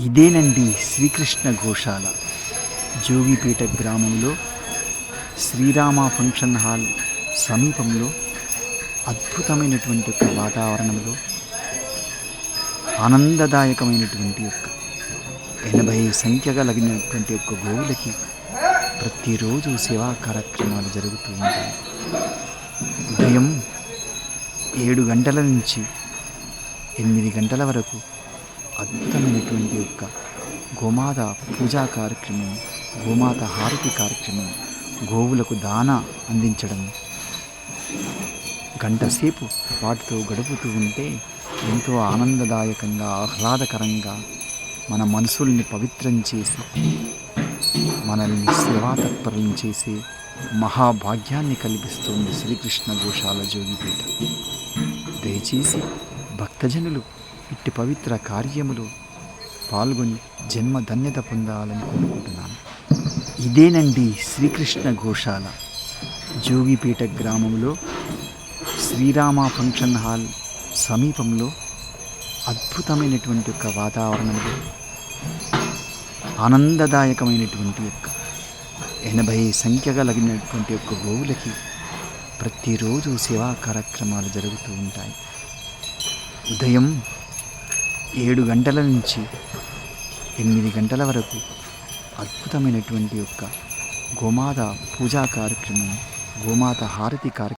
ఇదేనండి శ్రీకృష్ణ గోశాల. జోగిపేట గ్రామంలో Srirama function hall సమీపంలో అద్భుతమైనటువంటి ఒక వాతావరణంలో ఆనందదాయకమైనటువంటి యొక్క 80 సంఖ్య కలిగినటువంటి యొక్క గోవులకి ప్రతిరోజు సేవా కార్యక్రమాలు జరుగుతూ ఉంటాయి. ఉదయం 7 గంటల నుంచి 8 గంటల వరకు అద్భుతమైనటువంటి యొక్క గోమాత పూజా కార్యక్రమం, గోమాత హారతి కార్యక్రమం, గోవులకు దానా అందించడం, గంట సేపు వాటితో గడుపుతూ ఉంటే ఎంతో ఆనందదాయకంగా, ఆహ్లాదకరంగా మన మనసుల్ని పవిత్రం చేసి మనల్ని సేవాతత్పరులను చేసే మహాభాగ్యాన్ని కల్పిస్తుంది శ్రీకృష్ణ గోశాల జోగిపేట. దయచేసి భక్తజనులు ఇట్టి పవిత్ర కార్యములో పాల్గొని జన్మ ధన్యత పొందాలని కోరుకుంటున్నాను. ఇదేనండి శ్రీకృష్ణ గోశాల. జోగిపేట గ్రామంలో శ్రీరామ ఫంక్షన్ హాల్ సమీపంలో అద్భుతమైనటువంటి యొక్క వాతావరణంలో ఆనందదాయకమైనటువంటి యొక్క 80 సంఖ్య కలిగినటువంటి యొక్క గోవులకి ప్రతిరోజు సేవా కార్యక్రమాలు జరుగుతూ ఉంటాయి. ఉదయం 7 గంటల నుంచి 8 గంటల వరకు అద్భుతమైనటువంటి యొక్క గోమాత పూజా కార్యక్రమం, గోమాత హారతి కార్యక్రమం